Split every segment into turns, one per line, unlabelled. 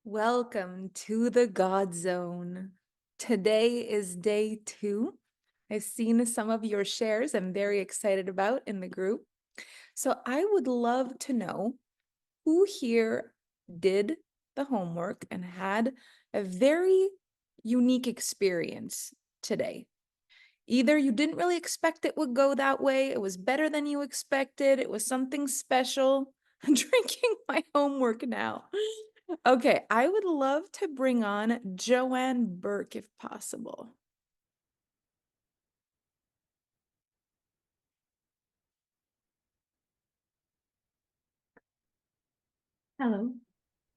Welcome to the GodZone. Today is day 2. I've seen some of your shares I'm very excited about in the group. So I would love to know who here did the homework and had a very unique experience today. Either you didn't really expect it would go that way, it was better than you expected, it was something special. I'm drinking my homework now. Okay, I would love to bring on Joanne Burke if possible.
Hello.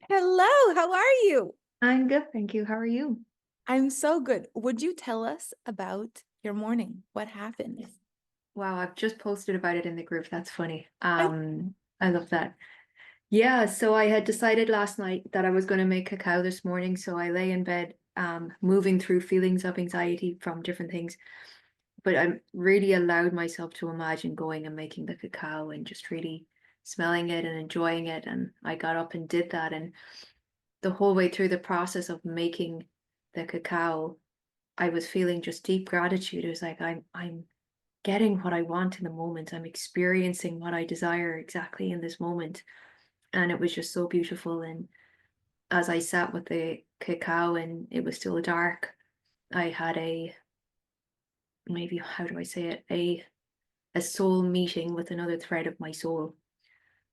Hello, how are you?
I'm good, thank you. How are you?
I'm so good. Would you tell us about your morning? What happened?
Wow, I've just posted about it in the group. That's funny.
I-
I love that. Yeah, so I had decided last night that I was going to make cacao this morning. So I lay in bed, moving through feelings of anxiety from different things. But I really allowed myself to imagine going and making the cacao and just really smelling it and enjoying it. And I got up and did that. And the whole way through the process of making the cacao, I was feeling just deep gratitude. It was like I'm getting what I want in the moment. I'm experiencing what I desire exactly in this moment. And it was just so beautiful. And as I sat with the cacao and it was still dark, I had maybe how do I say it? A soul meeting with another thread of my soul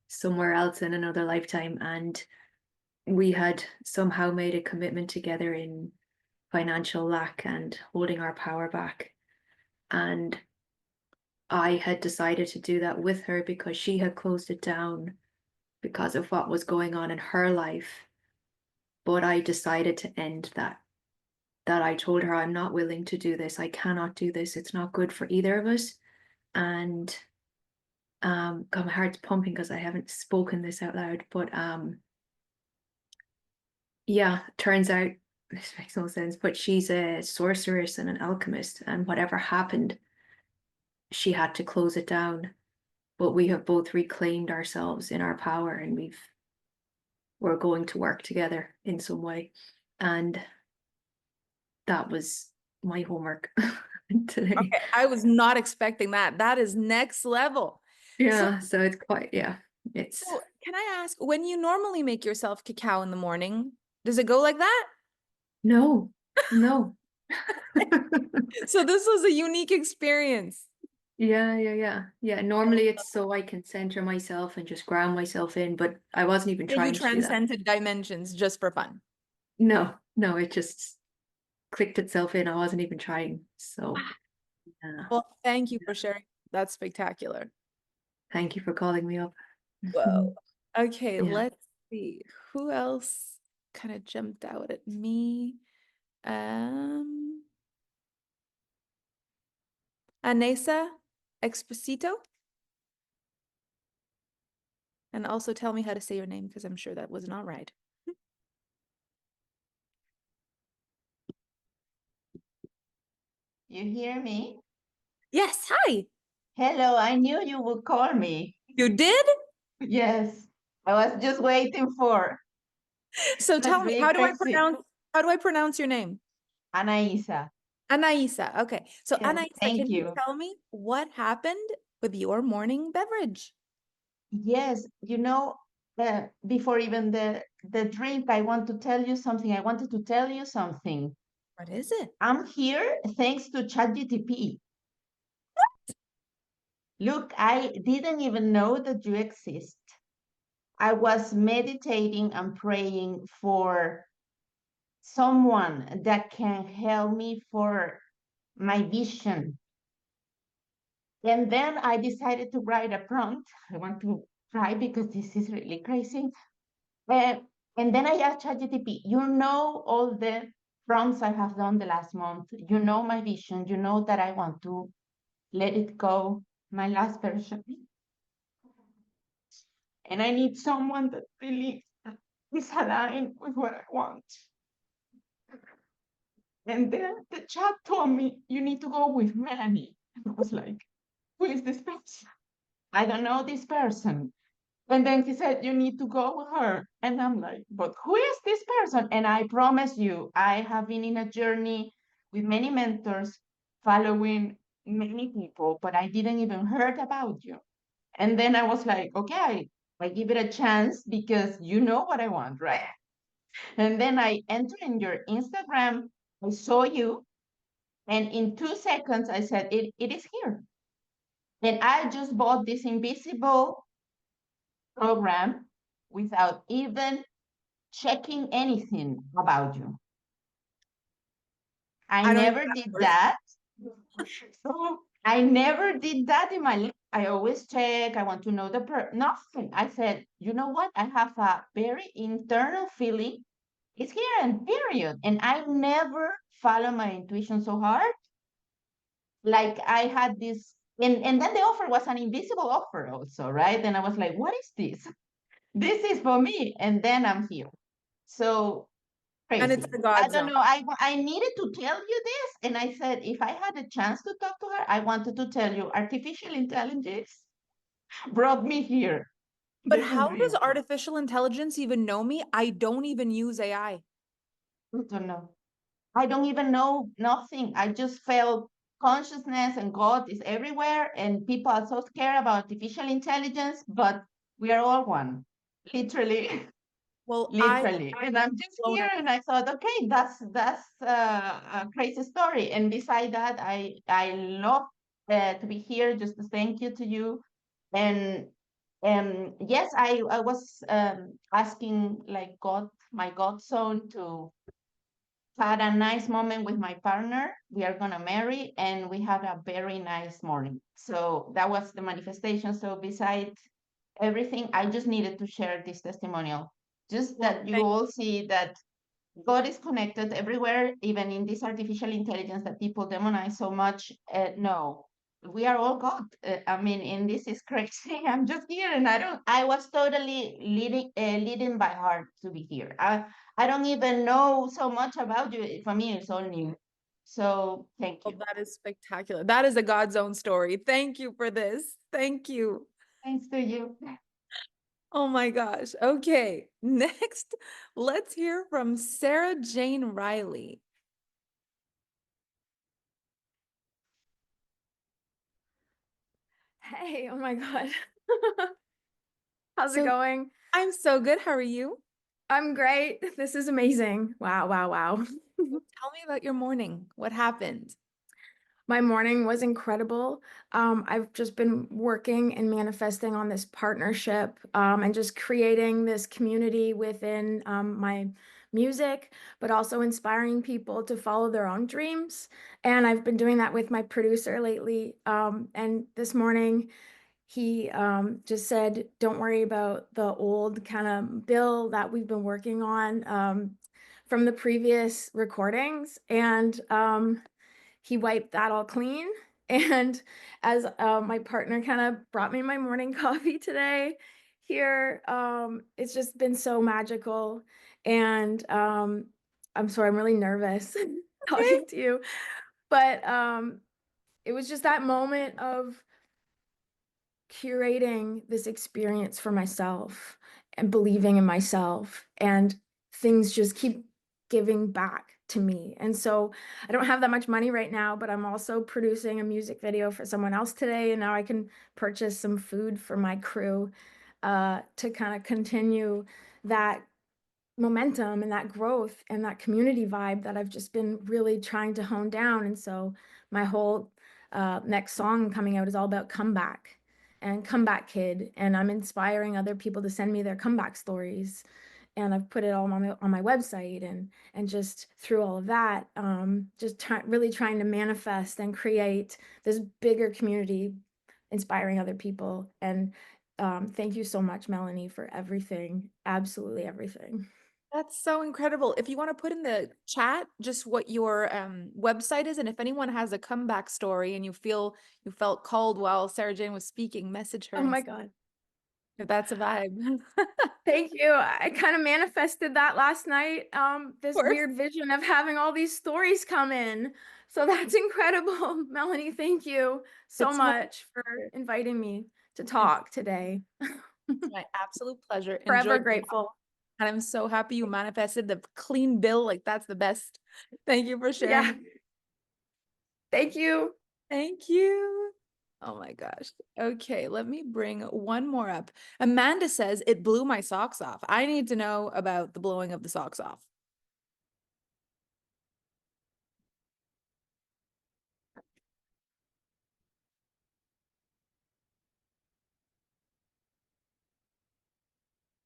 somewhere else in another lifetime. And we had somehow made a commitment together in financial lack and holding our power back. And I had decided to do that with her because she had closed it down because of what was going on in her life. But I decided to end that. That I told her, I'm not willing to do this. I cannot do this. It's not good for either of us. And God, my heart's pumping because I haven't spoken this out loud. But yeah, turns out this makes no sense. But she's a sorceress and an alchemist, and whatever happened, she had to close it down. But we have both reclaimed ourselves in our power, and we're going to work together in some way. And that was my homework today.
Okay, I was not expecting that. That is next level. So,
Yeah, so it's quite, yeah, it's
so can I ask, when you normally make yourself cacao in the morning, does it go like that?
no, no.
So this was a unique experience.
Yeah. Normally it's so I can center myself and just ground myself in, but I wasn't even
Yeah, you
trying to do that.
transcended dimensions just for fun.
No, it just clicked itself in. I wasn't even trying. So, yeah.
Well, thank you for sharing. That's spectacular.
Thank you for calling me up.
Whoa. Okay,
Yeah.
let's see. Who else kind of jumped out at me? Um, Anaisa Exposito. And also tell me how to say your name because I'm sure that was not right.
You hear me?
Yes, hi.
Hello, I knew you would call me.
You did?
Yes, I was just waiting for.
So
That's
tell me,
really crazy.
how do I pronounce your name?
Anaisa.
Anaisa. Okay. So
Yes,
Anaisa,
thank
can you
you.
tell me what happened with your morning beverage?
Yes, before even the drink, I want to tell you something. I wanted to tell you something.
What is it?
I'm here thanks to ChatGTP. Look, I didn't even know that you exist. I was meditating and praying for someone that can help me for my vision. And then I decided to write a prompt. I want to try because this is really crazy. Uh, and then I asked ChatGPT, you know all the prompts I have done the last month. You know my vision. You know that I want to let it go, my last version. And I need someone that really is aligned with what I want. And then the chat told me, you need to go with Melanie. And I was like, who is this person? I don't know this person. And then he said, you need to go with her. And I'm like, but who is this person? And I promise you, I have been in a journey with many mentors, following many people, but I didn't even heard about you. And then I was like, okay, I give it a chance because you know what I want, right? And then I entered in your Instagram, I saw you, and in 2 seconds I said, it is here. And I just bought this invisible program without even checking anything about you. I
I don't even
never
have
did
words.
that. So I never did that in my life. I always check. I want to know nothing. I said, you know what? I have a very internal feeling. It's here and period. And I never follow my intuition so hard. Like I had this, and then the offer was an invisible offer also, right? And I was like, what is this? This is for me. And then I'm here. So
And it's
crazy.
the
I
God
don't
zone.
know. I needed to tell you this, and I said if I had a chance to talk to her, I wanted to tell you artificial intelligence brought me here.
But
This is
how does
real.
artificial intelligence even know me? I don't even use AI.
I don't know. I don't even know nothing. I just felt consciousness and God is everywhere, and people are so scared about artificial intelligence, but we are all one, literally.
Well, I am
Literally. And I'm just
blown
here
away.
and I thought, okay, that's a crazy story. And beside that, I love to be here just to thank you to you. And yes, I was asking like God, my GodZone to had a nice moment with my partner. We are gonna marry and we had a very nice morning. So that was the manifestation. So besides everything, I just needed to share this testimonial. Just
Well,
that you all see that God is connected everywhere, even in this artificial intelligence that people demonize so much. No, we are all God. I mean, and this is crazy. I'm just here, and I was totally leading by heart to be here. I don't even know so much about you. For me, it's all new. So thank
well,
you.
that is spectacular. That is a God zone story. Thank you for this. Thank you.
Thanks to you.
Oh my gosh. Okay. Next, let's hear from Sarah-Jayne Riley.
Hey, oh my God. How's it
So
going?
I'm so good. How are you?
I'm great. This is amazing. Wow, wow, wow.
Tell me about your morning. What happened?
My morning was incredible. I've just been working and manifesting on this partnership and just creating this community within my music, but also inspiring people to follow their own dreams. And I've been doing that with my producer lately. And this morning, he just said, don't worry about the old kind of bill that we've been working on from the previous recordings. And he wiped that all clean. And as my partner kind of brought me my morning coffee today here, it's just been so magical. And I'm sorry, I'm really nervous
Okay.
talking to you. But it was just that moment of curating this experience for myself and believing in myself, and things just keep giving back to me. And so I don't have that much money right now, but I'm also producing a music video for someone else today, and now I can purchase some food for my crew to kind of continue that momentum and that growth and that community vibe that I've just been really trying to hone down. And so my whole next song coming out is all about comeback and comeback kid. And I'm inspiring other people to send me their comeback stories. And I've put it all on my website, and just through all of that, really trying to manifest and create this bigger community, inspiring other people. And thank you so much, Melanie, for everything, absolutely everything.
That's so incredible. If you want to put in the chat just what your website is, and if anyone has a comeback story and you felt called while Sarah-Jayne was speaking, message her
Oh
and
my
see
God.
if that's a vibe. Of
Thank you. I kind of manifested that last night. This
course.
weird vision of having all these stories come in. So that's incredible. Melanie, thank you so
It's my
much for inviting me to talk today.
It's my absolute pleasure.
Forever
Enjoy.
grateful.
And I'm so happy you manifested the clean bill. Like, that's the best. Thank you for sharing.
Yeah. Thank you.
Thank you. Oh my gosh. Okay, let me bring one more up. Amanda says it blew my socks off. I need to know about the blowing of the socks off.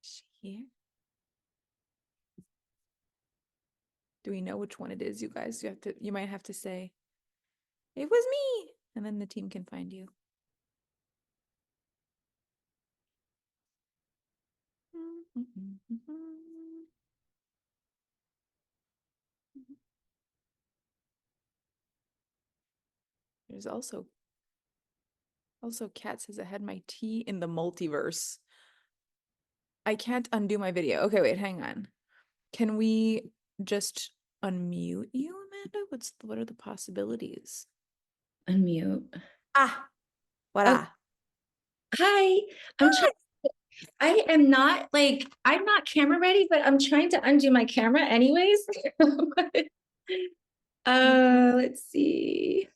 Is she here? Do we know which one it is, you guys? You might have to say, it was me, and then the team can find you. There's also Kat says I had my tea in the multiverse. I can't undo my video. Okay, wait, hang on. Can we just unmute you, Amanda? What are the possibilities?
Unmute.
Ah, voila.
Hi. I am not I'm not camera ready, but I'm trying to undo my camera anyways. Let's see.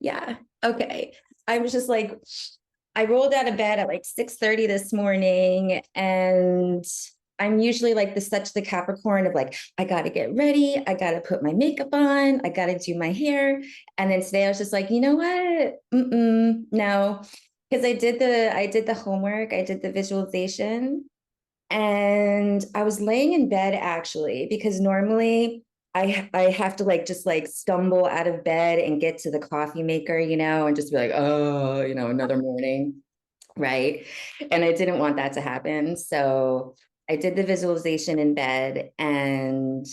Yeah. Okay. I was just like, I rolled out of bed at like 6:30 this morning, and I'm usually like the Capricorn of like, I gotta get ready, I gotta put my makeup on, I gotta do my hair. And then today I was just like, you know what? No. Because I did the homework, I did the visualization, and I was laying in bed actually, because normally I have to just stumble out of bed and get to the coffee maker, and just be like, oh, another morning, right? And I didn't want that to happen. So I did the visualization in bed, and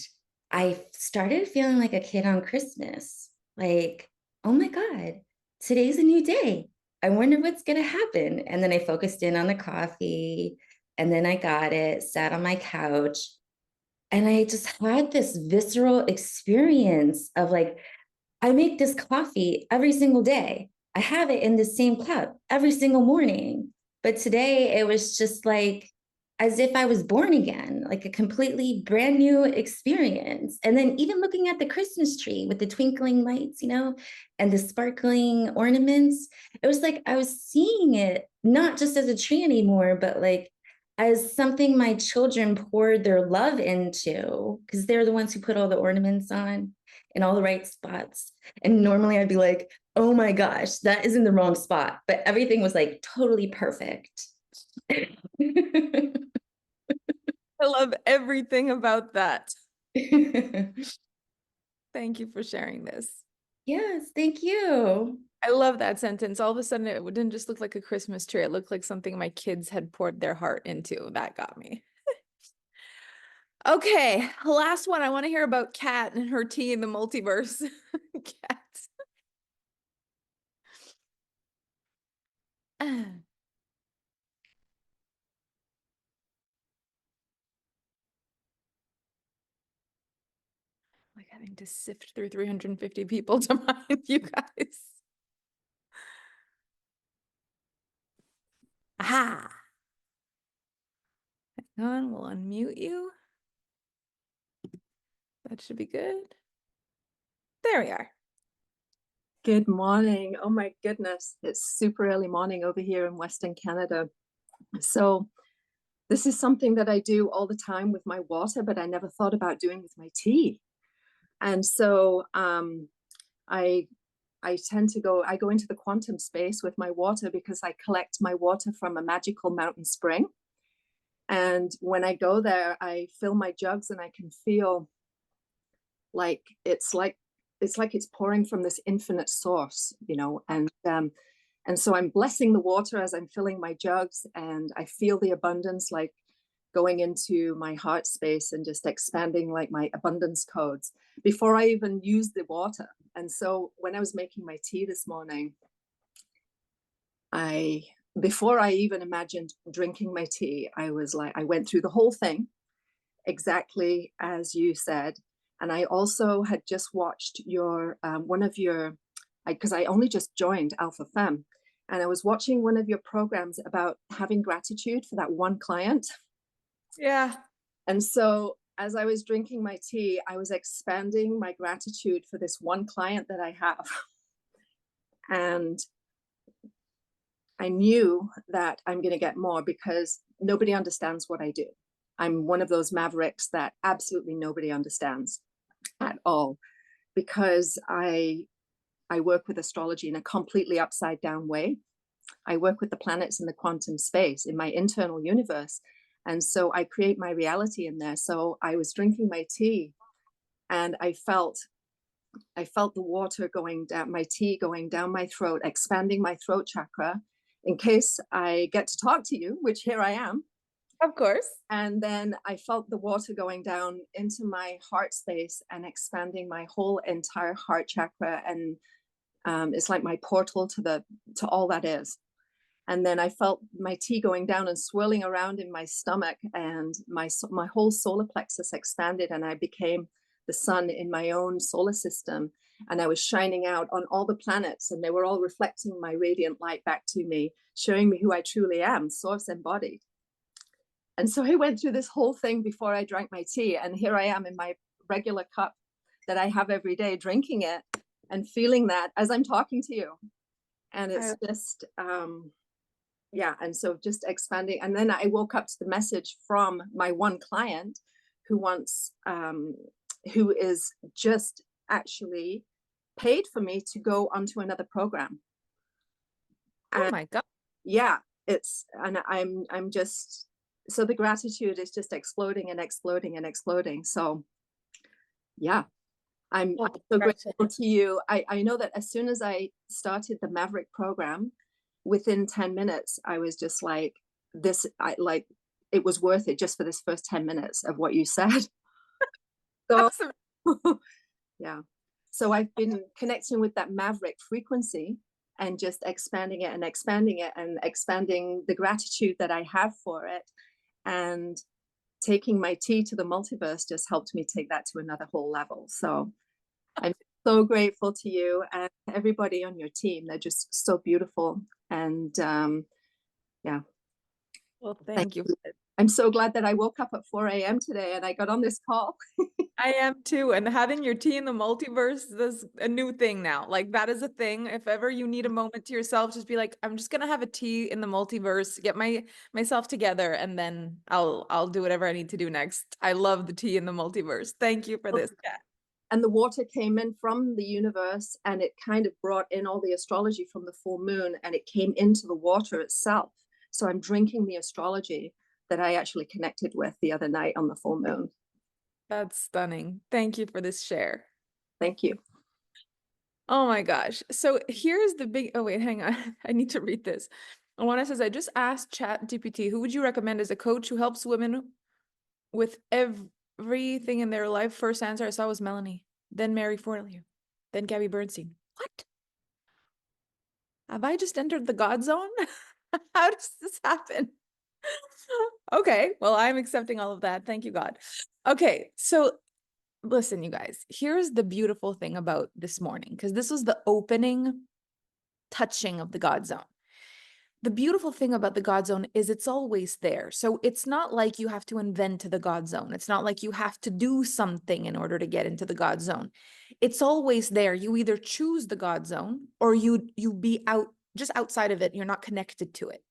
I started feeling like a kid on Christmas. Like, oh my God, today's a new day. I wonder what's going to happen. And then I focused in on the coffee, and then I got it, sat on my couch, and I just had this visceral experience of like, I make this coffee every single day. I have it in the same cup every single morning. But today it was just like as if I was born again, like a completely brand new experience. And then even looking at the Christmas tree with the twinkling lights, and the sparkling ornaments, it was like I was seeing it not just as a tree anymore, but like as something my children poured their love into, because they're the ones who put all the ornaments on in all the right spots. And normally I'd be like, oh my gosh, that is in the wrong spot. But everything was like totally perfect.
I love everything about that. Thank you for sharing this.
Yes, thank you.
I love that sentence. All of a sudden, it didn't just look like a Christmas tree. It looked like something my kids had poured their heart into. That got me. Okay, last one. I want to hear about Kat and her tea in the multiverse. Kat. Like having to sift through 350 people to find you guys. Aha. Hang on, we'll unmute you. That should be good. There we are.
Good morning. Oh my goodness. It's super early morning over here in Western Canada. So this is something that I do all the time with my water, but I never thought about doing with my tea. And so I go into the quantum space with my water because I collect my water from a magical mountain spring. And when I go there, I fill my jugs and I can feel like it's pouring from this infinite source, and so I'm blessing the water as I'm filling my jugs, and I feel the abundance like going into my heart space and just expanding like my abundance codes before I even use the water. And so when I was making my tea this morning, before I even imagined drinking my tea, I went through the whole thing exactly as you said. And I also had just watched your because I only just joined Alpha Femme, And I was watching one of your programs about having gratitude for that one client.
Yeah.
And so as I was drinking my tea, I was expanding my gratitude for this one client that I have. And I knew that I'm going to get more because nobody understands what I do. I'm one of those mavericks that absolutely nobody understands at all, because I work with astrology in a completely upside down way. I work with the planets in the quantum space in my internal universe. And so I create my reality in there. So I was drinking my tea and I felt the water going down, my tea going down my throat, expanding my throat chakra in case I get to talk to you, which here I am.
Of course.
And then I felt the water going down into my heart space and expanding my whole entire heart chakra. And it's like my portal to all that is. And then I felt my tea going down and swirling around in my stomach, and my whole solar plexus expanded, and I became the sun in my own solar system. And I was shining out on all the planets, and they were all reflecting my radiant light back to me, showing me who I truly am, source embodied. And so I went through this whole thing before I drank my tea. And here I am in my regular cup that I have every day, drinking it and feeling that as I'm talking to you. And it's just, yeah. And so just expanding. And then I woke up to the message from my one client who wants, who is just actually paid for me to go onto another program.
Oh my God.
Yeah, and I'm just, so the gratitude is just exploding and exploding and exploding. So yeah, I'm so grateful to you. I know that as soon as I started the Maverick program, within 10 minutes, I was just like, it was worth it just for this first 10 minutes of what you said. So yeah. So I've been connecting with that Maverick frequency and just expanding it and expanding it and expanding the gratitude that I have for it. And taking my tea to the multiverse just helped me take that to another whole level. So I'm so grateful to you and everybody on your team. They're just so beautiful. And yeah.
Well, thank you.
I'm so glad that I woke up at 4 a.m. today and I got on this call.
I am too. And having your tea in the multiverse is a new thing now. Like that is a thing. If ever you need a moment to yourself, just be like, I'm just gonna have a tea in the multiverse, get myself together, and then I'll do whatever I need to do next. I love the tea in the multiverse. Thank you for this, Kat.
And the water came in from the universe and it kind of brought in all the astrology from the full moon and it came into the water itself. So I'm drinking the astrology that I actually connected with the other night on the full moon.
That's stunning. Thank you for this share.
Thank you.
Oh my gosh. So here's the big, oh wait, hang on. I need to read this. Alana says, I just asked ChatGPT, who would you recommend as a coach who helps women with everything in their life? First answer I saw was Melanie, then Mary Forleo, then Gabby Bernstein. What? Have I just entered the God zone? How does this happen? Okay, well, I'm accepting all of that. Thank you, God. Okay, so listen, you guys, here's the beautiful thing about this morning, because this was the opening touching of the God zone. The beautiful thing about the God zone is it's always there. So it's not like you have to invent the God zone. It's not like you have to do something in order to get into the God zone. It's always there. You either choose the God zone or you be out just outside of it. You're not connected to it.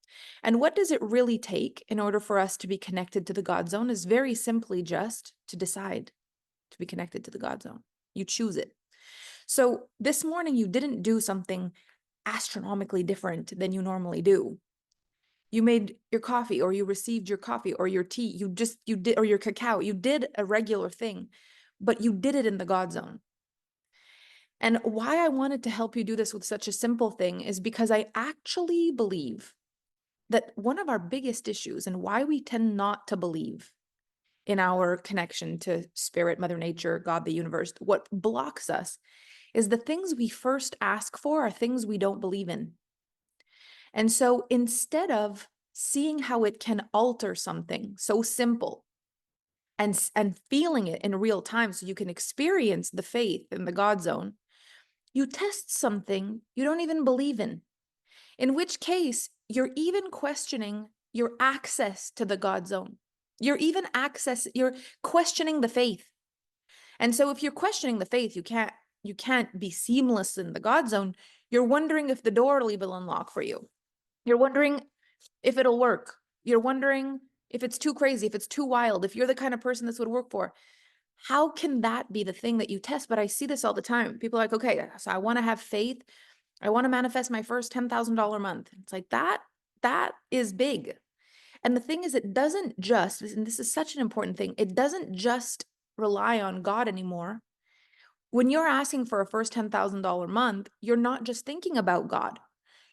And what does it really take in order for us to be connected to the God zone is very simply just to decide to be connected to the God zone. You choose it. So this morning you didn't do something astronomically different than you normally do. You made your coffee, or you received your coffee or your tea. You did, or your cacao. You did a regular thing, but you did it in the God zone. And why I wanted to help you do this with such a simple thing is because I actually believe that one of our biggest issues and why we tend not to believe in our connection to spirit, Mother Nature, God, the universe, what blocks us is the things we first ask for are things we don't believe in. And so instead of seeing how it can alter something so simple and feeling it in real time so you can experience the faith in the God zone, you test something you don't even believe in. in which case you're even questioning your access to the God zone. You're questioning the faith. And so if you're questioning the faith, you can't be seamless in the God zone. You're wondering if the door will even unlock for you. You're wondering if it'll work. You're wondering if it's too crazy, if it's too wild, if you're the kind of person this would work for. How can that be the thing that you test? But I see this all the time. People are like, okay, so I want to have faith. I want to manifest my first $10,000 month. It's like that is big. And the thing is, it doesn't just, and this is such an important thing, it doesn't just rely on God anymore. When you're asking for a first $10,000 month, you're not just thinking about God.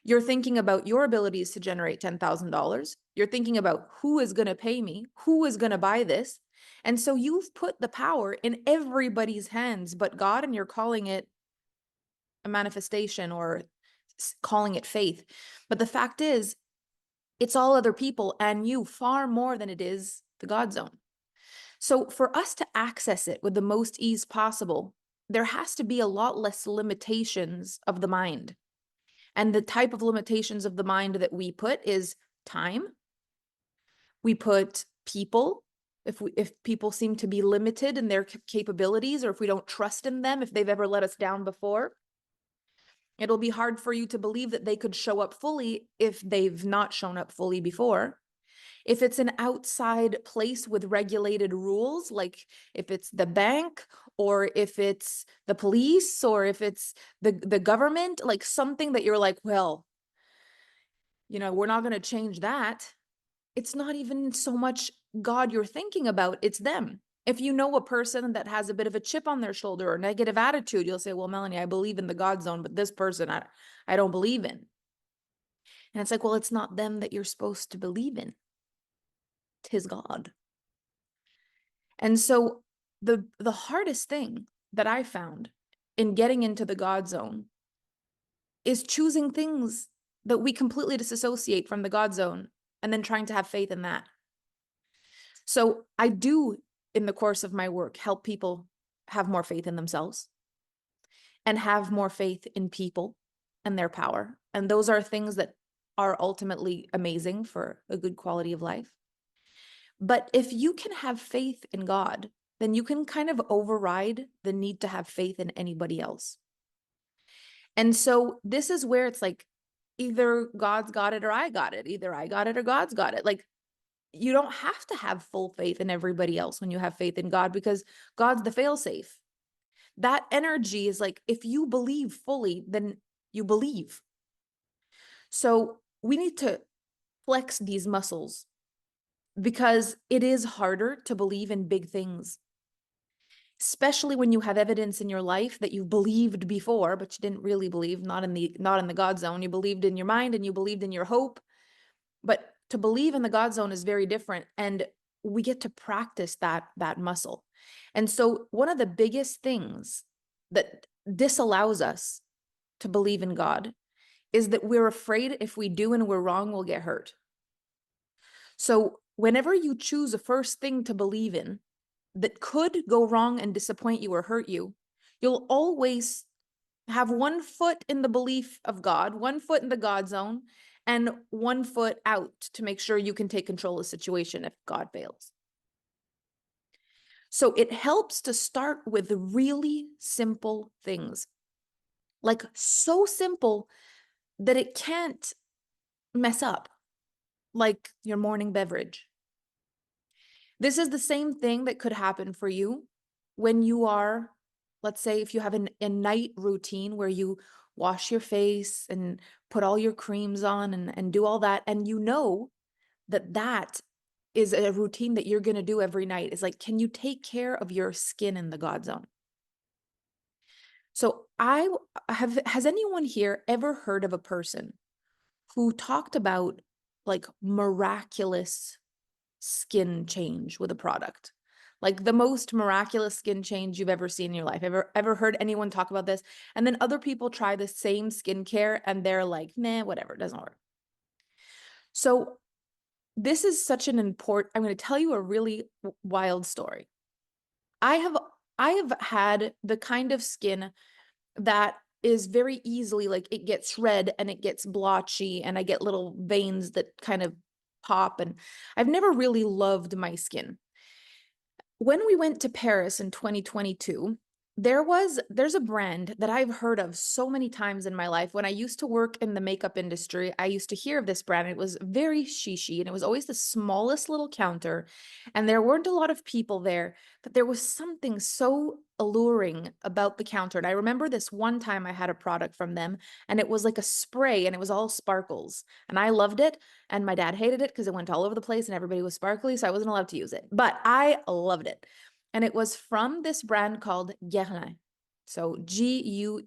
You're thinking about your abilities to generate $10,000. You're thinking about who is going to pay me, who is going to buy this. And so you've put the power in everybody's hands but God, and you're calling it a manifestation or calling it faith. But the fact is, it's all other people and you far more than it is the God zone. So for us to access it with the most ease possible, there has to be a lot less limitations of the mind. And the type of limitations of the mind that we put is time. We put people. If people seem to be limited in their capabilities, or if we don't trust in them, if they've ever let us down before, it'll be hard for you to believe that they could show up fully if they've not shown up fully before. If it's an outside place with regulated rules, like if it's the bank or if it's the police or if it's the government, like something that you're like, well, we're not going to change that. It's not even so much God you're thinking about, it's them. If you know a person that has a bit of a chip on their shoulder or negative attitude, you'll say, well, Melanie, I believe in the God zone, but this person I don't believe in. And it's like, well, it's not them that you're supposed to believe in. 'Tis God. And so the hardest thing that I found in getting into the God zone is choosing things that we completely disassociate from the God zone and then trying to have faith in that. So I do, in the course of my work, help people have more faith in themselves and have more faith in people and their power. And those are things that are ultimately amazing for a good quality of life. But if you can have faith in God, then you can kind of override the need to have faith in anybody else. And so this is where it's like, either God's got it or I got it. Either I got it or God's got it. Like, you don't have to have full faith in everybody else when you have faith in God, because God's the failsafe. That energy is like, if you believe fully, then you believe. So we need to flex these muscles, because it is harder to believe in big things, especially when you have evidence in your life that you've believed before, but you didn't really believe, not in the God zone. You believed in your mind and you believed in your hope. But to believe in the God zone is very different. And we get to practice that muscle. And so one of the biggest things that disallows us to believe in God is that we're afraid if we do and we're wrong, we'll get hurt. So whenever you choose a first thing to believe in that could go wrong and disappoint you or hurt you, you'll always have one foot in the belief of God, one foot in the God zone, and one foot out to make sure you can take control of the situation if God fails. So it helps to start with really simple things, like so simple that it can't mess up, like your morning beverage. This is the same thing that could happen for you when you are, let's say, if you have a night routine where you wash your face and put all your creams on and do all that, and you know that is a routine that you're going to do every night. It's like, can you take care of your skin in the God zone? So has anyone here ever heard of a person who talked about like miraculous skin change with a product? Like the most miraculous skin change you've ever seen in your life. Ever heard anyone talk about this? And then other people try the same skincare and they're like, nah, whatever, it doesn't work. So this is such an important, I'm going to tell you a really wild story. I have had the kind of skin that is very easily like it gets red and it gets blotchy and I get little veins that kind of pop, and I've never really loved my skin. When we went to Paris in 2022, there's a brand that I've heard of so many times in my life. When I used to work in the makeup industry, I used to hear of this brand. It was very chic and it was always the smallest little counter, and there weren't a lot of people there, but there was something so alluring about the counter. And I remember this one time I had a product from them, and it was like a spray and it was all sparkles, and I loved it. And my dad hated it because it went all over the place and everybody was sparkly, so I wasn't allowed to use it, but I loved it. And it was from this brand called Guerlain. So Guerlain,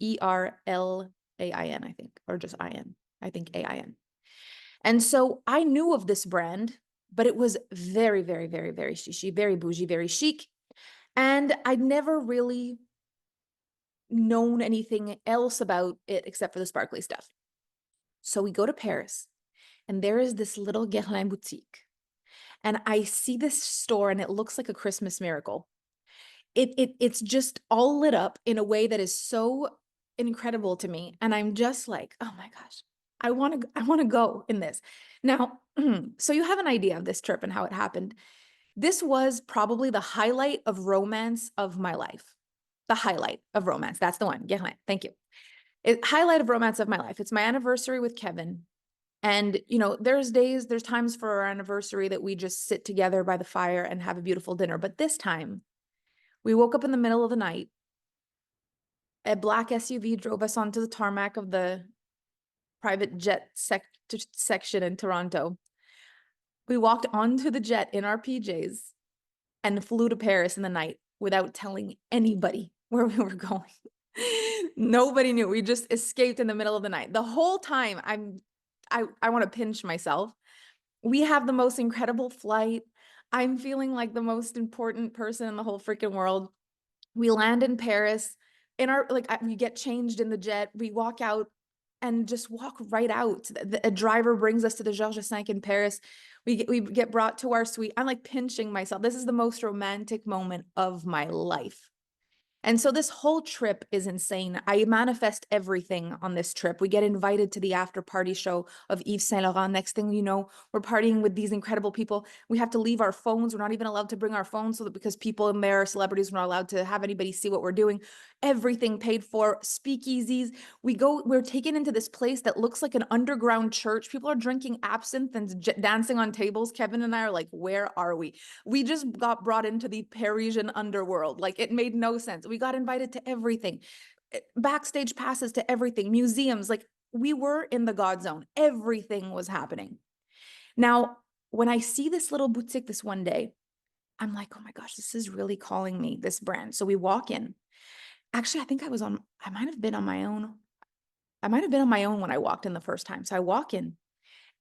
I think, or just IN. I think AIN. And so I knew of this brand, but it was very, very, very, very chic, very bougie, very chic. And I'd never really known anything else about it except for the sparkly stuff. So we go to Paris, and there is this little Guerlain boutique. And I see this store and it looks like a Christmas miracle. It's just all lit up in a way that is so incredible to me. And I'm just like, oh my gosh, I want to go in this. Now, so you have an idea of this trip and how it happened. This was probably the highlight of romance of my life. The highlight of romance. That's the one. Guerlain. Thank you. Highlight of romance of my life. It's my anniversary with Kevin. And, you know, there's times for our anniversary that we just sit together by the fire and have a beautiful dinner. But this time, we woke up in the middle of the night. A black SUV drove us onto the tarmac of the private jet section in Toronto. We walked onto the jet in our PJs and flew to Paris in the night without telling anybody where we were going. Nobody knew. We just escaped in the middle of the night. The whole time, I want to pinch myself. We have the most incredible flight. I'm feeling like the most important person in the whole freaking world. We land in Paris we get changed in the jet. We walk out and just walk right out. A driver brings us to the Georges V in Paris. We get brought to our suite. I'm like pinching myself. This is the most romantic moment of my life. And so this whole trip is insane. I manifest everything on this trip. We get invited to the after party show of Yves Saint Laurent. Next thing you know, we're partying with these incredible people. We have to leave our phones. We're not even allowed to bring our phones because people in there are celebrities. We're not allowed to have anybody see what we're doing. Everything paid for, speakeasies. We're taken into this place that looks like an underground church. People are drinking absinthe and dancing on tables. Kevin and I are like, where are we? We just got brought into the Parisian underworld. Like, it made no sense. We got invited to everything, backstage passes to everything, museums. Like, we were in the GodZone. Everything was happening. Now, when I see this little boutique this one day, I'm like, oh my gosh, this is really calling me, this brand. So we walk in. Actually, I think I might have been on my own. I might have been on my own when I walked in the first time. So I walk in,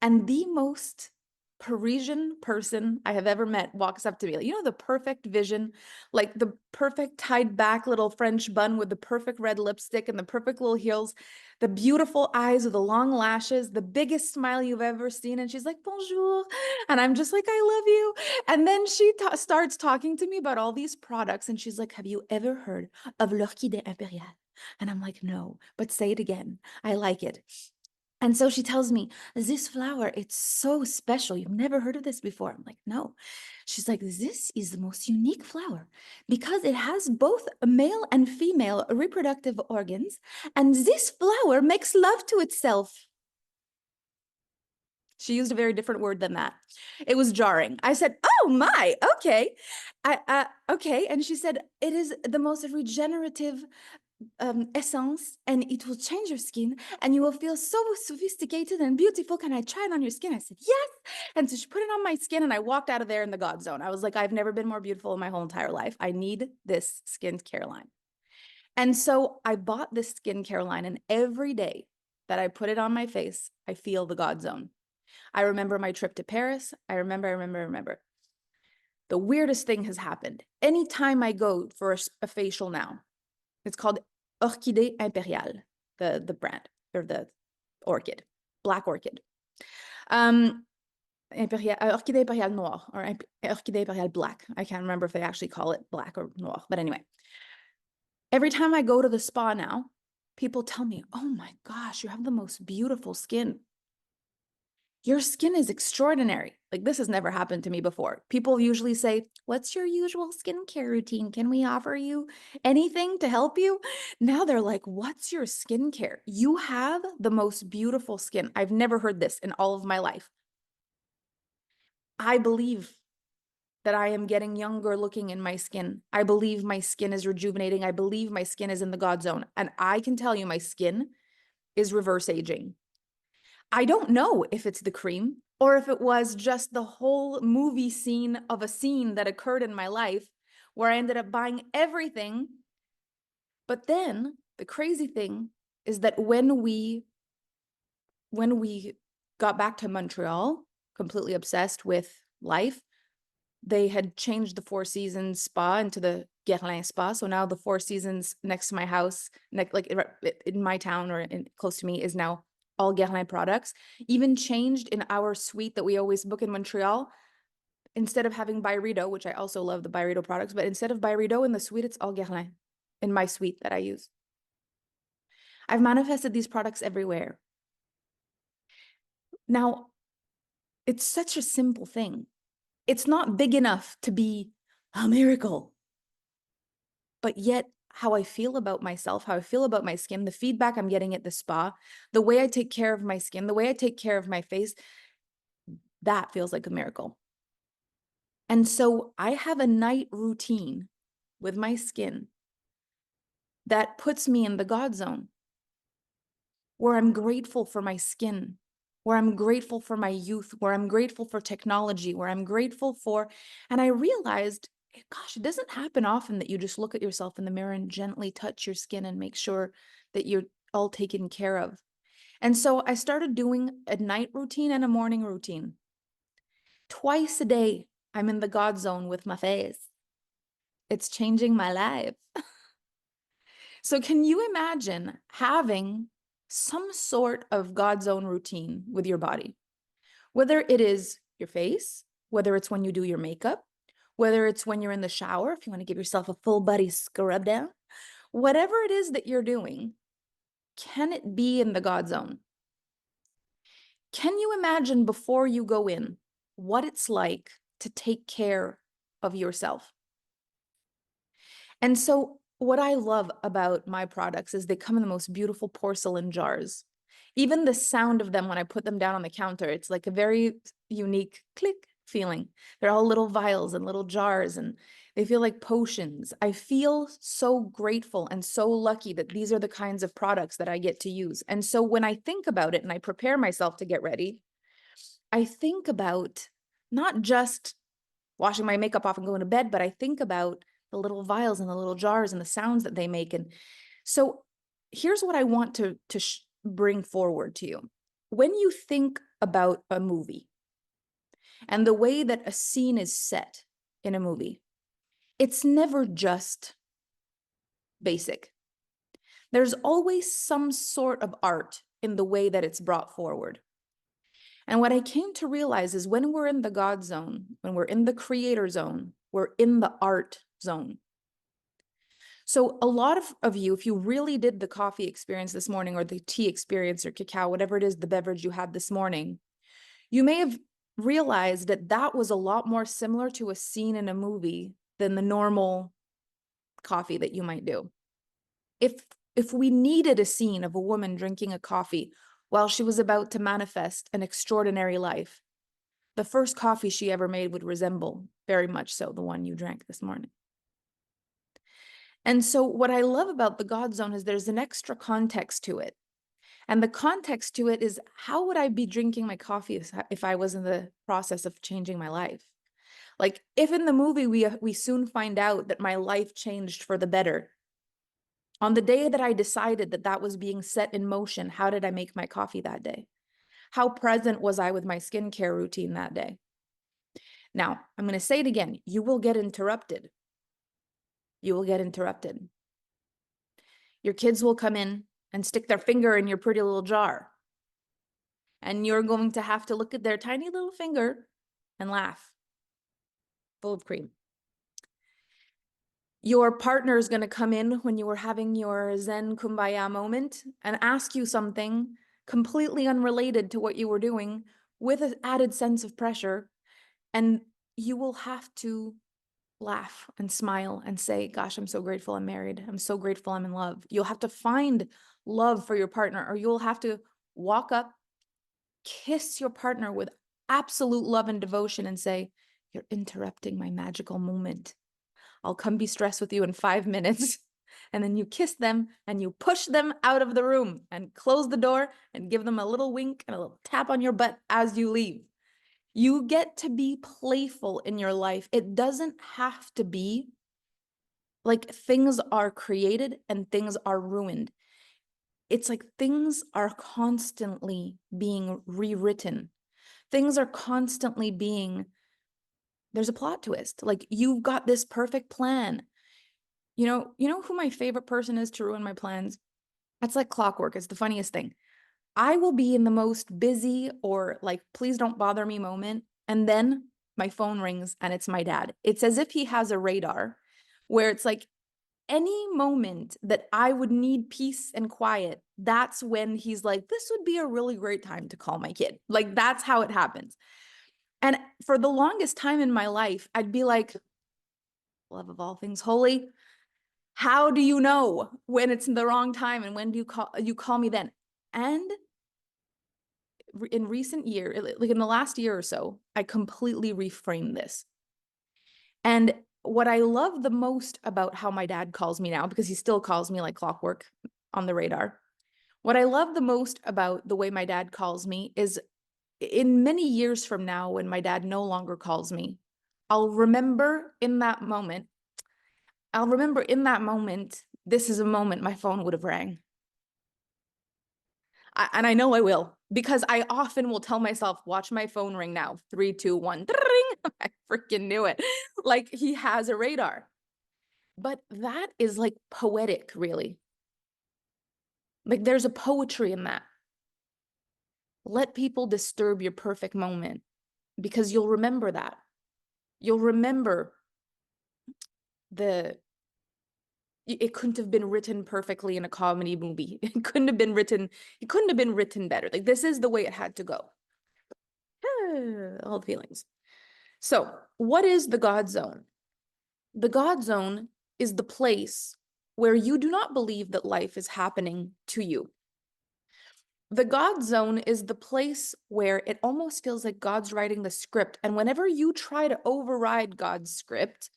and the most Parisian person I have ever met walks up to me. Like, you know, the perfect vision, like the perfect tied back little French bun with the perfect red lipstick and the perfect little heels, the beautiful eyes with the long lashes, the biggest smile you've ever seen. And she's like, bonjour. And I'm just like, I love you. And then she starts talking to me about all these products. And she's like, have you ever heard of l'orchidée impériale? And I'm like, no, but say it again. I like it. And so she tells me, this flower, it's so special. You've never heard of this before. I'm like, no. She's like, this is the most unique flower because it has both male and female reproductive organs. And this flower makes love to itself. She used a very different word than that. It was jarring. I said, oh my, okay. Okay. And she said, it is the most regenerative essence, and it will change your skin and you will feel so sophisticated and beautiful. Can I try it on your skin? I said, yes. And so she put it on my skin and I walked out of there in the GodZone. I was like, I've never been more beautiful in my whole entire life. I need this skincare line. And so I bought this skincare line, and every day that I put it on my face, I feel the GodZone. I remember my trip to Paris. I remember. The weirdest thing has happened. Anytime I go for a facial now, it's called Orchidée Impériale, the brand, or the orchid, black orchid. Orchidée Impériale Noire, or Orchidée Impériale Black. I can't remember if they actually call it black or noir, but anyway. Every time I go to the spa now, people tell me, oh my gosh, you have the most beautiful skin. Your skin is extraordinary. Like, this has never happened to me before. People usually say, what's your usual skincare routine? Can we offer you anything to help you? Now they're like, what's your skincare? You have the most beautiful skin. I've never heard this in all of my life. I believe that I am getting younger looking in my skin. I believe my skin is rejuvenating. I believe my skin is in the God zone. And I can tell you my skin is reverse aging. I don't know if it's the cream or if it was just the whole movie scene of a scene that occurred in my life where I ended up buying everything. But then the crazy thing is that when we got back to Montreal, completely obsessed with life, they had changed the Four Seasons spa into the Guerlain spa. So now the Four Seasons next to my house, like in my town or close to me, is now all Guerlain products. Even changed in our suite that we always book in Montreal. Instead of having Byredo, which I also love the Byredo products, but instead of Byredo in the suite, it's all Guerlain in my suite that I use. I've manifested these products everywhere. Now, it's such a simple thing. It's not big enough to be a miracle. But yet, how I feel about myself, how I feel about my skin, the feedback I'm getting at the spa, the way I take care of my skin, the way I take care of my face, that feels like a miracle. And so I have a night routine with my skin that puts me in the God zone, where I'm grateful for my skin, where I'm grateful for my youth, where I'm grateful for technology, where I'm grateful for, and I realized, gosh, it doesn't happen often that you just look at yourself in the mirror and gently touch your skin and make sure that you're all taken care of. And so I started doing a night routine and a morning routine. Twice a day, I'm in the God zone with my face. It's changing my life. So can you imagine having some sort of God zone routine with your body? Whether it is your face, whether it's when you do your makeup, whether it's when you're in the shower, if you want to give yourself a full body scrub down, whatever it is that you're doing, can it be in the God zone? Can you imagine before you go in what it's like to take care of yourself? And so what I love about my products is they come in the most beautiful porcelain jars. Even the sound of them when I put them down on the counter, it's like a very unique click feeling. They're all little vials and little jars, and they feel like potions. I feel so grateful and so lucky that these are the kinds of products that I get to use. And so when I think about it and I prepare myself to get ready, I think about not just washing my makeup off and going to bed, but I think about the little vials and the little jars and the sounds that they make. And so here's what I want to bring forward to you. When you think about a movie and the way that a scene is set in a movie, it's never just basic. There's always some sort of art in the way that it's brought forward. And what I came to realize is when we're in the God zone, when we're in the creator zone, we're in the art zone. So a lot of you, if you really did the coffee experience this morning or the tea experience or cacao, whatever it is, the beverage you had this morning, you may have realized that that was a lot more similar to a scene in a movie than the normal coffee that you might do. If we needed a scene of a woman drinking a coffee while she was about to manifest an extraordinary life, the first coffee she ever made would resemble very much so the one you drank this morning. And so what I love about the God Zone is there's an extra context to it. And the context to it is, how would I be drinking my coffee if I was in the process of changing my life? Like, if in the movie we soon find out that my life changed for the better, on the day that I decided that that was being set in motion, how did I make my coffee that day? How present was I with my skincare routine that day? Now, I'm going to say it again. You will get interrupted. You will get interrupted. Your kids will come in and stick their finger in your pretty little jar. And you're going to have to look at their tiny little finger and laugh, full of cream. Your partner is going to come in when you were having your Zen Kumbaya moment and ask you something completely unrelated to what you were doing with an added sense of pressure. And you will have to laugh and smile and say, gosh, I'm so grateful I'm married. I'm so grateful I'm in love. You'll have to find love for your partner, or you'll have to walk up, kiss your partner with absolute love and devotion and say, you're interrupting my magical moment. I'll come be stressed with you in 5 minutes. And then you kiss them and you push them out of the room and close the door and give them a little wink and a little tap on your butt as you leave. You get to be playful in your life. It doesn't have to be like things are created and things are ruined. It's like things are constantly being rewritten. Things are constantly being, there's a plot twist. Like you've got this perfect plan. You know who my favorite person is to ruin my plans? That's like clockwork. It's the funniest thing. I will be in the most busy or like, please don't bother me moment. And then my phone rings and it's my dad. It's as if he has a radar where it's like any moment that I would need peace and quiet, that's when he's like, this would be a really great time to call my kid. Like that's how it happens. And for the longest time in my life, I'd be like, love of all things holy, how do you know when it's the wrong time and when do you call me then? And in recent year, like in the last year or so, I completely reframed this. And what I love the most about how my dad calls me now, because he still calls me like clockwork on the radar, what I love the most about the way my dad calls me is in many years from now, when my dad no longer calls me, I'll remember in that moment, this is a moment my phone would have rang. And I know I will, because I often will tell myself, watch my phone ring now. 3, 2, 1, ring. I freaking knew it. Like he has a radar. But that is like poetic, really. Like there's a poetry in that. Let people disturb your perfect moment because you'll remember that. You'll remember it couldn't have been written perfectly in a comedy movie. It couldn't have been written better. Like this is the way it had to go. All the feelings. So what is the God zone? The God zone is the place where you do not believe that life is happening to you. The God zone is the place where it almost feels like God's writing the script. And whenever you try to override God's script,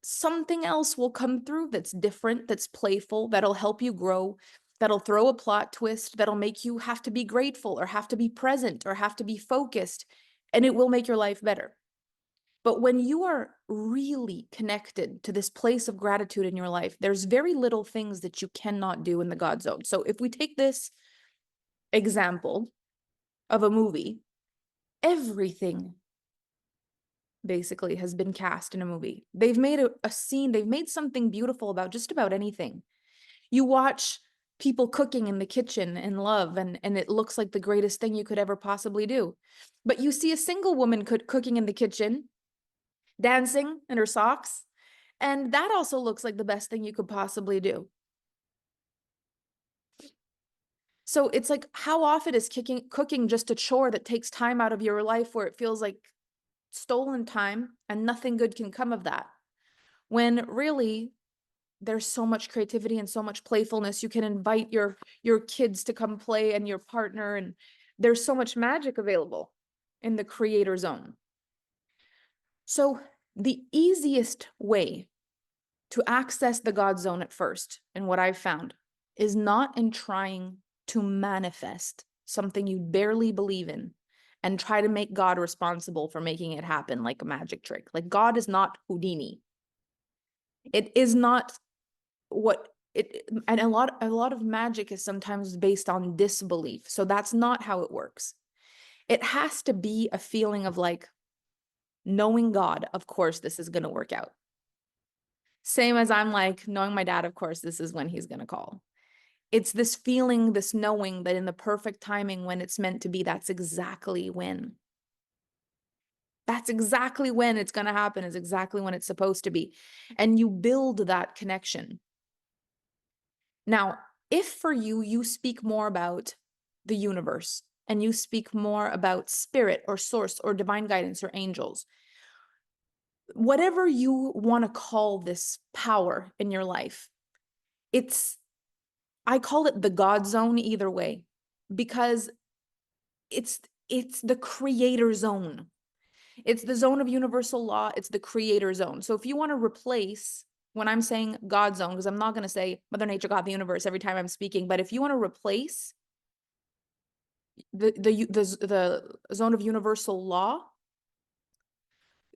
something else will come through that's different, that's playful, that'll help you grow, that'll throw a plot twist, that'll make you have to be grateful or have to be present or have to be focused, and it will make your life better. But when you are really connected to this place of gratitude in your life, there's very little things that you cannot do in the God zone. So if we take this example of a movie, everything basically has been cast in a movie. They've made a scene, they've made something beautiful about just about anything. You watch people cooking in the kitchen in love, and it looks like the greatest thing you could ever possibly do. But you see a single woman cooking in the kitchen, dancing in her socks, and that also looks like the best thing you could possibly do. So it's like, how often is cooking just a chore that takes time out of your life where it feels like stolen time and nothing good can come of that? When really there's so much creativity and so much playfulness. You can invite your kids to come play and your partner, and there's so much magic available in the creator zone. So the easiest way to access the God zone at first, and what I've found, is not in trying to manifest something you barely believe in and try to make God responsible for making it happen like a magic trick. Like God is not Houdini. It is not and a lot of magic is sometimes based on disbelief. So that's not how it works. It has to be a feeling of like, knowing God, of course, this is going to work out. Same as I'm like, knowing my dad, of course, this is when he's going to call. It's this feeling, this knowing that in the perfect timing when it's meant to be, that's exactly when. That's exactly when it's going to happen, is exactly when it's supposed to be. And you build that connection. Now, if for you, you speak more about the universe and you speak more about spirit or source or divine guidance or angels, whatever you want to call this power in your life, I call it the God zone either way, because it's the creator zone. It's the zone of universal law. It's the creator zone. So if you want to replace, when I'm saying God zone, because I'm not going to say Mother Nature, God, the universe every time I'm speaking, but if you want to replace the zone of universal law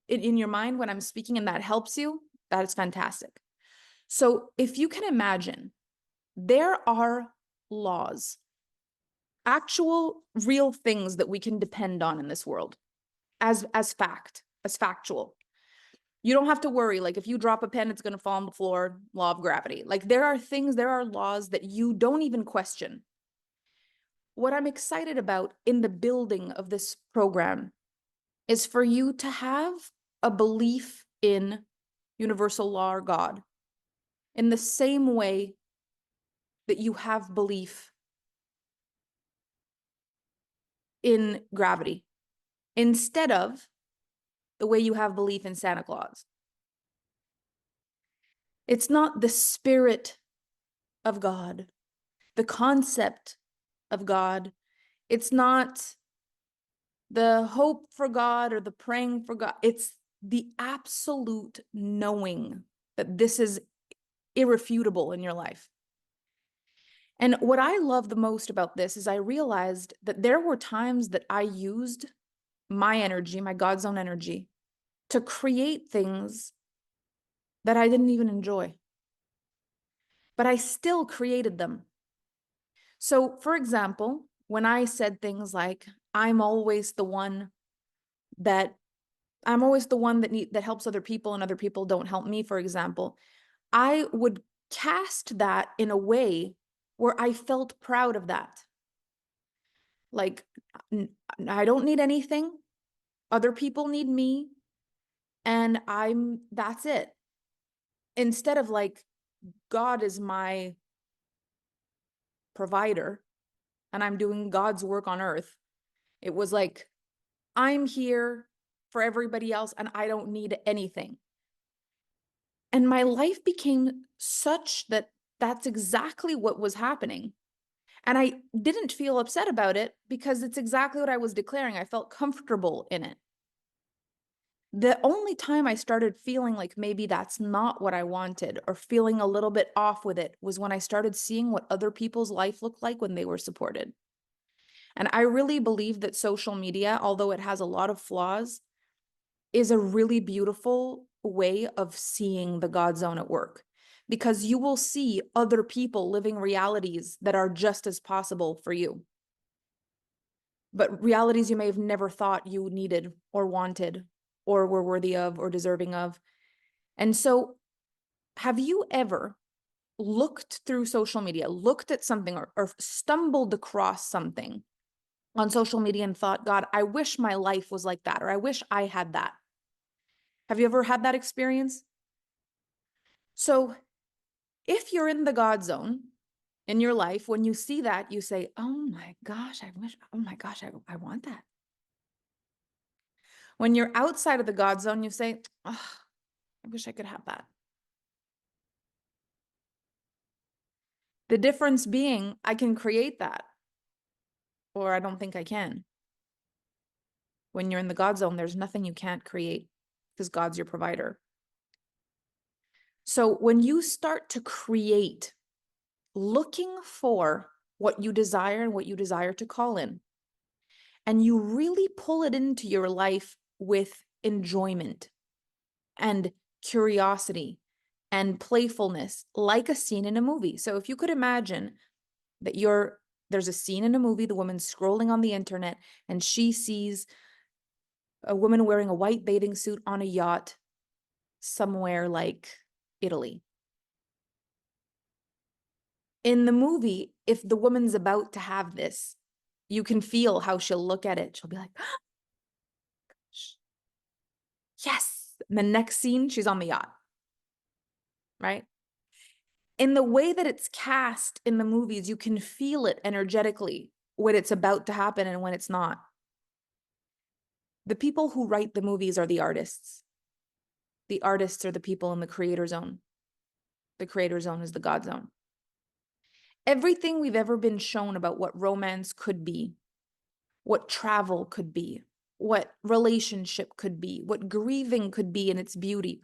in your mind when I'm speaking, and that helps you, that is fantastic. So if you can imagine, there are laws, actual real things that we can depend on in this world as factual. You don't have to worry, like if you drop a pen, it's going to fall on the floor, law of gravity. Like there are laws that you don't even question. What I'm excited about in the building of this program is for you to have a belief in universal law or God in the same way that you have belief in gravity, instead of the way you have belief in Santa Claus. It's not the spirit of God, the concept of God. It's not the hope for God or the praying for God. It's the absolute knowing that this is irrefutable in your life. And what I love the most about this is I realized that there were times that I used my energy, my GodZone energy, to create things that I didn't even enjoy. But I still created them. So, for example, when I said things like, I'm always the one that helps other people and other people don't help me, for example, I would cast that in a way where I felt proud of that. Like, I don't need anything. Other people need me. And that's it. Instead of like, God is my provider and I'm doing God's work on earth. It was like, I'm here for everybody else and I don't need anything. And my life became such that that's exactly what was happening. And I didn't feel upset about it because it's exactly what I was declaring. I felt comfortable in it. The only time I started feeling like maybe that's not what I wanted or feeling a little bit off with it was when I started seeing what other people's life looked like when they were supported. And I really believe that social media, although it has a lot of flaws, is a really beautiful way of seeing the God zone at work, because you will see other people living realities that are just as possible for you, but realities you may have never thought you needed or wanted or were worthy of or deserving of. And so have you ever looked through social media, looked at something or stumbled across something on social media and thought, God, I wish my life was like that, or I wish I had that? Have you ever had that experience? So if you're in the God zone in your life, when you see that, you say, oh my gosh, I want that. When you're outside of the God zone, you say, oh, I wish I could have that. The difference being, I can create that, or I don't think I can. When you're in the God zone, there's nothing you can't create because God's your provider. So when you start to create, looking for what you desire and what you desire to call in, and you really pull it into your life with enjoyment and curiosity and playfulness, like a scene in a movie. So if you could imagine that there's a scene in a movie, the woman's scrolling on the internet and she sees a woman wearing a white bathing suit on a yacht somewhere like Italy. In the movie, if the woman's about to have this, you can feel how she'll look at it. She'll be like, oh, gosh. yes. And the next scene, she's on the yacht, right? In the way that it's cast in the movies, you can feel it energetically when it's about to happen and when it's not. The people who write the movies are the artists. The artists are the people in the creator zone. The creator zone is the God zone. Everything we've ever been shown about what romance could be, what travel could be, what relationship could be, what grieving could be in its beauty,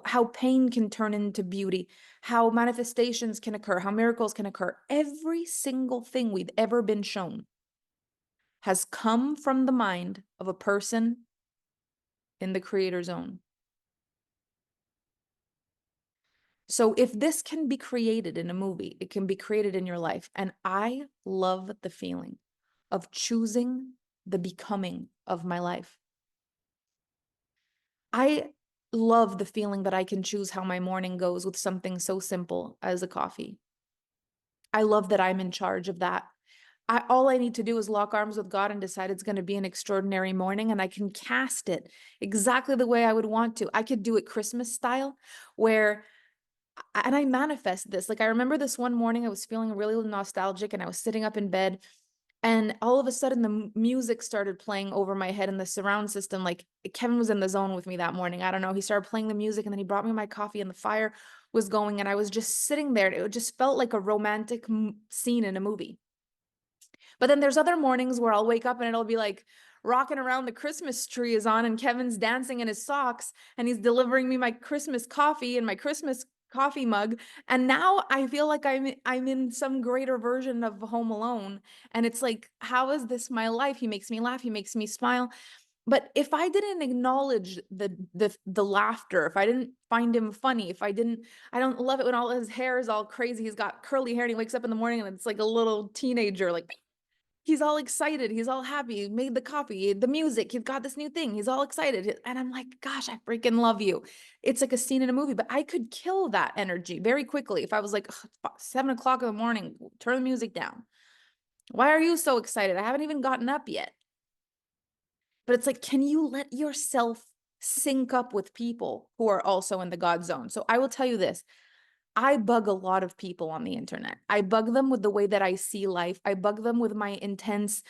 how pain can turn into beauty, how manifestations can occur, how miracles can occur. Every single thing we've ever been shown has come from the mind of a person in the creator zone. So if this can be created in a movie, it can be created in your life. And I love the feeling of choosing the becoming of my life. I love the feeling that I can choose how my morning goes with something so simple as a coffee. I love that I'm in charge of that. All I need to do is lock arms with God and decide it's going to be an extraordinary morning, and I can cast it exactly the way I would want to. I could do it Christmas style, and I manifest this. Like, I remember this one morning, I was feeling really nostalgic and I was sitting up in bed, and all of a sudden the music started playing over my head in the surround system. Like, Kevin was in the zone with me that morning. I don't know. He started playing the music, and then he brought me my coffee, and the fire was going, and I was just sitting there. It just felt like a romantic scene in a movie. But then there's other mornings where I'll wake up and it'll be like rocking around, the Christmas tree is on and Kevin's dancing in his socks and he's delivering me my Christmas coffee and my Christmas coffee mug. And now I feel like I'm in some greater version of Home Alone. And it's like, how is this my life? He makes me laugh. He makes me smile. But if I didn't acknowledge the laughter, if I didn't find him funny, I don't love it when all his hair is all crazy. He's got curly hair and he wakes up in the morning and it's like a little teenager, like he's all excited. He's all happy. He made the coffee, the music. He's got this new thing. He's all excited. And I'm like, gosh, I freaking love you. It's like a scene in a movie, but I could kill that energy very quickly. If I was like 7 o'clock in the morning, turn the music down. Why are you so excited? I haven't even gotten up yet. But it's like, can you let yourself sync up with people who are also in the God zone? So I will tell you this. I bug a lot of people on the internet. I bug them with the way that I see life. I bug them with my intense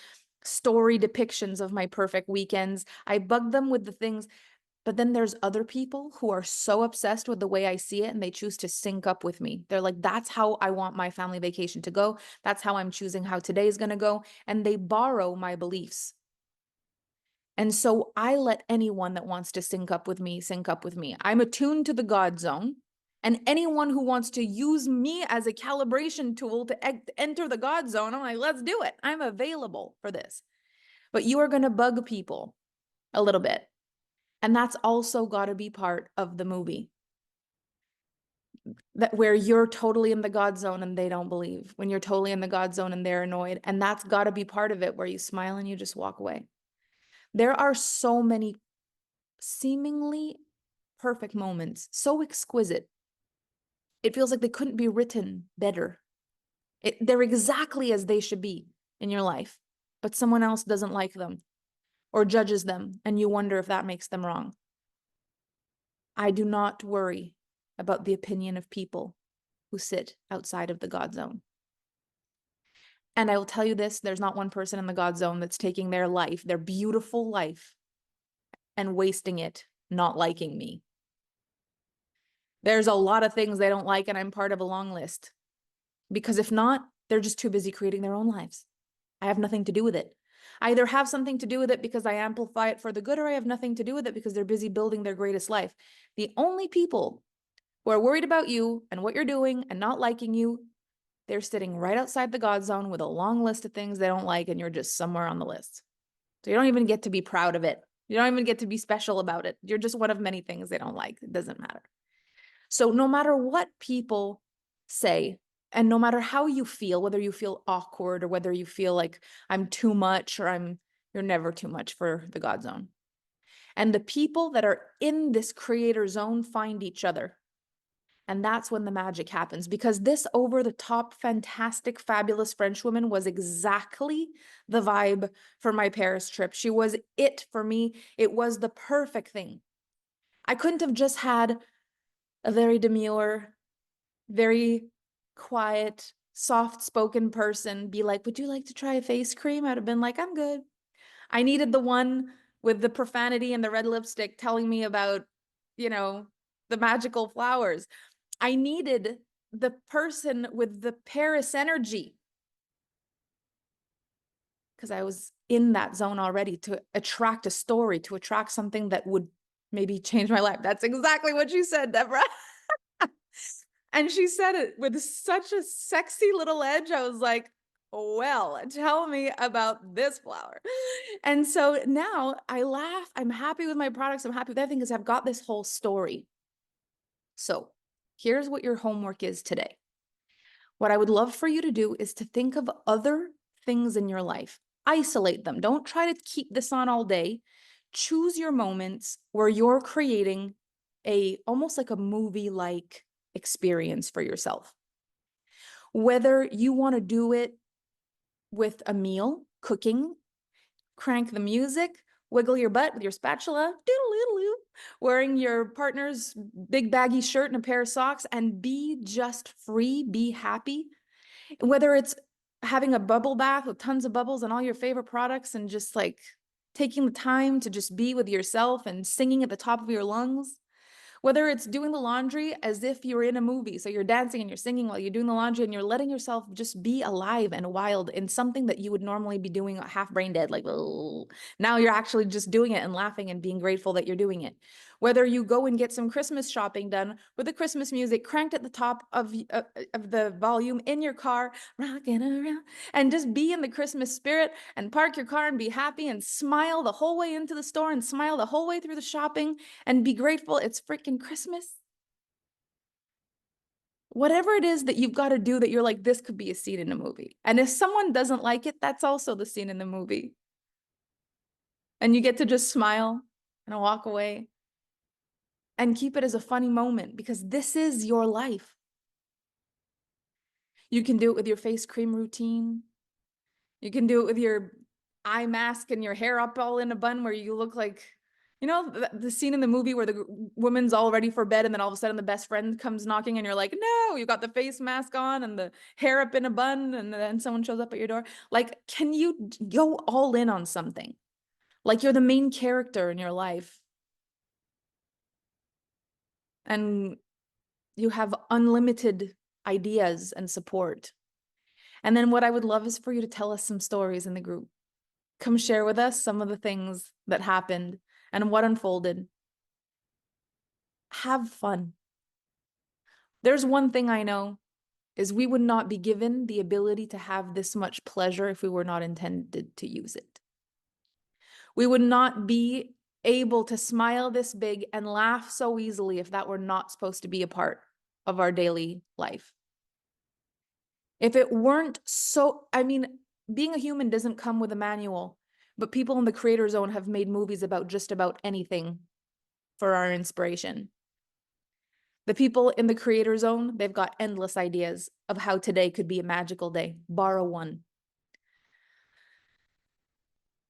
story depictions of my perfect weekends. I bug them with the things, but then there's other people who are so obsessed with the way I see it and they choose to sync up with me. They're like, that's how I want my family vacation to go. That's how I'm choosing how today is going to go. And they borrow my beliefs. And so I let anyone that wants to sync up with me, sync up with me. I'm attuned to the God zone. And anyone who wants to use me as a calibration tool to enter the God zone, I'm like, let's do it. I'm available for this. But you are going to bug people a little bit. And that's also got to be part of the movie. That where you're totally in the God zone and they don't believe. When you're totally in the God zone and they're annoyed. And that's got to be part of it, where you smile and you just walk away. There are so many seemingly perfect moments, so exquisite. It feels like they couldn't be written better. They're exactly as they should be in your life, but someone else doesn't like them or judges them, and you wonder if that makes them wrong. I do not worry about the opinion of people who sit outside of the God zone. And I will tell you this, there's not one person in the God zone that's taking their life, their beautiful life, and wasting it not liking me. There's a lot of things they don't like, and I'm part of a long list. Because if not, they're just too busy creating their own lives. I have nothing to do with it. I either have something to do with it because I amplify it for the good, or I have nothing to do with it because they're busy building their greatest life. The only people who are worried about you and what you're doing and not liking you, they're sitting right outside the God zone with a long list of things they don't like, and you're just somewhere on the list. So you don't even get to be proud of it. You don't even get to be special about it. You're just one of many things they don't like. It doesn't matter. So no matter what people say, and no matter how you feel, whether you feel awkward or whether you feel like I'm too much or you're never too much for the God zone. And the people that are in this creator zone find each other. And that's when the magic happens, because this over-the-top, fantastic, fabulous French woman was exactly the vibe for my Paris trip. She was it for me. It was the perfect thing. I couldn't have just had a very demure, very quiet, soft-spoken person be like, would you like to try a face cream? I'd have been like, I'm good. I needed the one with the profanity and the red lipstick telling me about, you know, the magical flowers. I needed the person with the Paris energy, because I was in that zone already, to attract a story, to attract something that would maybe change my life. That's exactly what you said, Deborah. And she said it with such a sexy little edge. I was like, well, tell me about this flower. And so now I laugh. I'm happy with my products. I'm happy with everything because I've got this whole story. So here's what your homework is today. What I would love for you to do is to think of other things in your life. Isolate them. Don't try to keep this on all day. Choose your moments where you're creating almost like a movie-like experience for yourself. Whether you want to do it with a meal, cooking, crank the music, wiggle your butt with your spatula, doodle-doodle-doo, wearing your partner's big baggy shirt and a pair of socks, and be just free, be happy. Whether it's having a bubble bath with tons of bubbles and all your favorite products and just like taking the time to just be with yourself and singing at the top of your lungs. Whether it's doing the laundry as if you're in a movie, so you're dancing and you're singing while you're doing the laundry and you're letting yourself just be alive and wild in something that you would normally be doing half brain dead, like, oh. Now you're actually just doing it and laughing and being grateful that you're doing it. Whether you go and get some Christmas shopping done with the Christmas music cranked at the top of the volume in your car, rocking around, and just be in the Christmas spirit and park your car and be happy and smile the whole way into the store and smile the whole way through the shopping and be grateful it's freaking Christmas. Whatever it is that you've got to do that you're like, this could be a scene in a movie. And if someone doesn't like it, that's also the scene in the movie. And you get to just smile and walk away and keep it as a funny moment, because this is your life. You can do it with your face cream routine. You can do it with your eye mask and your hair up all in a bun where you look like, you know, the scene in the movie where the woman's all ready for bed and then all of a sudden the best friend comes knocking and you're like, no, you got the face mask on and the hair up in a bun and then someone shows up at your door. Like, can you go all in on something? Like you're the main character in your life. And you have unlimited ideas and support. And then what I would love is for you to tell us some stories in the group. Come share with us some of the things that happened and what unfolded. Have fun. There's one thing I know is we would not be given the ability to have this much pleasure if we were not intended to use it. We would not be able to smile this big and laugh so easily if that were not supposed to be a part of our daily life. If it weren't so, I mean, being a human doesn't come with a manual, but people in the creator zone have made movies about just about anything for our inspiration. The people in the creator zone, they've got endless ideas of how today could be a magical day. Borrow one.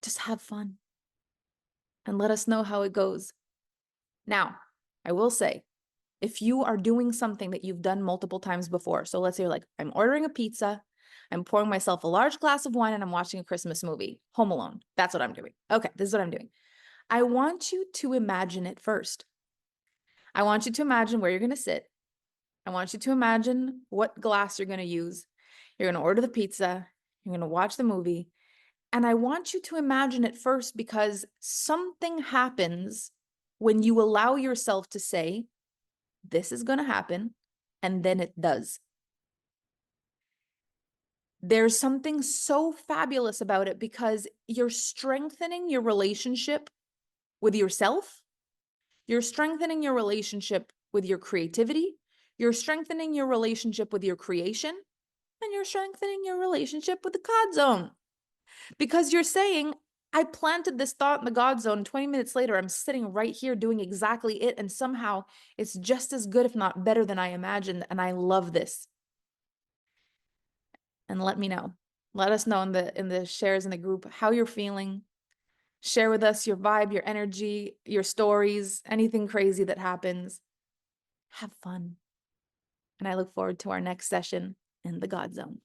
Just have fun and let us know how it goes. Now, I will say, if you are doing something that you've done multiple times before, so let's say you're like, I'm ordering a pizza, I'm pouring myself a large glass of wine, and I'm watching a Christmas movie, Home Alone. That's what I'm doing. Okay, this is what I'm doing. I want you to imagine it first. I want you to imagine where you're going to sit. I want you to imagine what glass you're going to use. You're going to order the pizza. You're going to watch the movie. And I want you to imagine it first because something happens when you allow yourself to say, this is going to happen, and then it does. There's something so fabulous about it because you're strengthening your relationship with yourself. You're strengthening your relationship with your creativity. You're strengthening your relationship with your creation. And you're strengthening your relationship with the GodZone. Because you're saying, I planted this thought in the GodZone. 20 minutes later, I'm sitting right here doing exactly it. And somehow it's just as good, if not better than I imagined. And I love this. And let me know. Let us know in the shares in the group how you're feeling. Share with us your vibe, your energy, your stories, anything crazy that happens. Have fun. And I look forward to our next session in the God Zone.